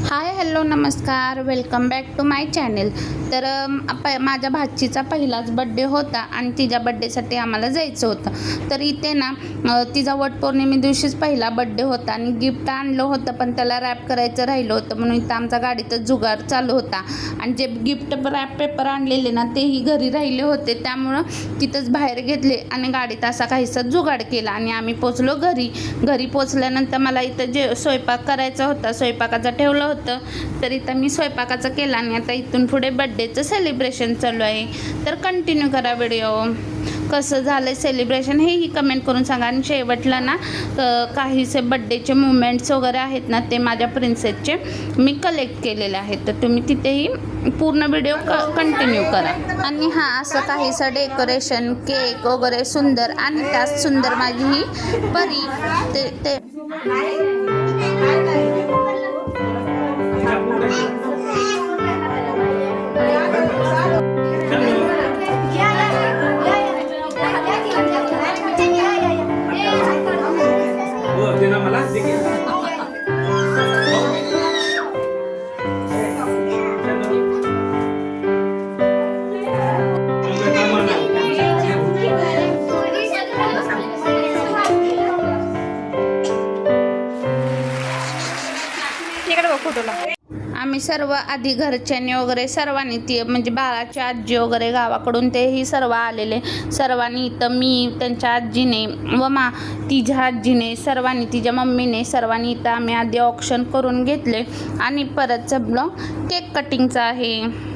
हाय hello नमस्कार, welcome back to my channel. तर माझ्या भाचीचा पहिलाच बड्डे होता आणि तिच्या बड्डेसाठी आम्हाला जायचं होतं. तर इथे ना तिचा वटपौर्णिमे दिवशीच पहिला बड्डे होता आणि गिफ्ट आणलं होतं, पण त्याला रॅप करायचं राहिलं होतं म्हणून इथं आमचा गाडीतच जुगार चालू होता. आणि जे गिफ्ट रॅप पेपर आणलेले ना तेही घरी राहिले होते, त्यामुळं तिथंच बाहेर घेतले आणि गाडीत असा काहीसा जुगाड केला आणि आम्ही पोचलो घरी पोचल्यानंतर मला इथं जे स्वयंपाक करायचा होता, स्वयंपाकाचं ठेवलं होतं. तर इथं मी स्वयंपाकाचं केला आणि आता इथून पुढे बड्डेचं सेलिब्रेशन चालू आहे. तर कंटिन्यू करा व्हिडिओ. कसं झालं सेलिब्रेशन हेही कमेंट करून सांगा. आणि शेवटला ना काहीसे बड्डेचे मुमेंट्स वगैरे आहेत ना ते माझ्या प्रिन्सेसचे मी कलेक्ट केलेले आहेत, तर तुम्ही तिथेही पूर्ण व्हिडिओ कंटिन्यू करा. आणि असं काहीसं डेकोरेशन, केक वगैरे सुंदर आणि त्यात सुंदर माझी ही परी ते आम्ही सर्व आधी घरच्यांनी वगैरे सर्वांनी ती म्हणजे बाळाची आजी वगैरे गावाकडून तेही सर्व आलेले. सर्वांनी इथं मी, त्यांच्या आजीने व तिच्या आजीने, सर्वांनी तिच्या मम्मीने, सर्वांनी इथं आम्ही आधी ऑक्शन करून घेतले आणि परत जमलो केक कटिंगचा आहे.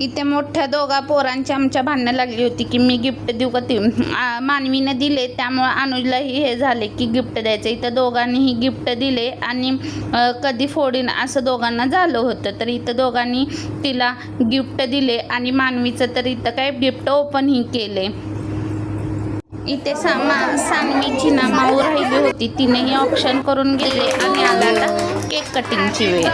इथे मोठ्या दोघा पोरांची आमच्या भांडणं लागली होती की मी गिफ्ट देऊ का ती मानवीनं दिले, त्यामुळं अनुजलाही हे झाले की गिफ्ट द्यायचं. इथं दोघांनीही गिफ्ट दिले आणि कधी फोडीन असं दोघांना झालं होतं. तर इथं दोघांनी तिला गिफ्ट दिले आणि मानवीचं तर इथं काय गिफ्ट ओपनही केले. इथे सानवीची ना माऊ राहिली होती, तिनेही ऑप्शन करून गेले आणि आला आता केक कटिंगची वेळ.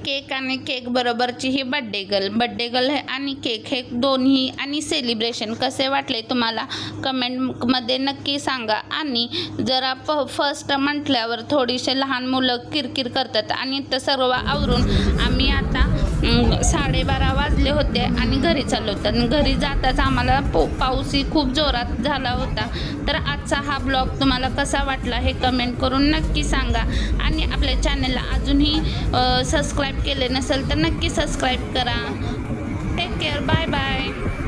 केक आणि केक बरोबरची ही बड्डे गर्ल आणि केक हे दोन्ही आणि सेलिब्रेशन कसे वाटले तुम्हाला कमेंटमध्ये नक्की सांगा. आणि जरा फर्स्ट म्हटल्यावर थोडीशी लहान मुलं किरकिर करतात आणि तर सर्व आवरून आम्ही आता 12:30 वाजले होते आणि घरी चाललो होतो. आणि घरी जाताच आम्हाला पाऊसही खूप जोरात झाला होता. तर आजचा हा ब्लॉग तुम्हाला कसा वाटला हे कमेंट करून नक्की सांगा. आणि आपल्या चॅनलला अजूनही सबस्क्राईब केले नसेल तर नक्की सबस्क्राईब करा. Take care, bye bye.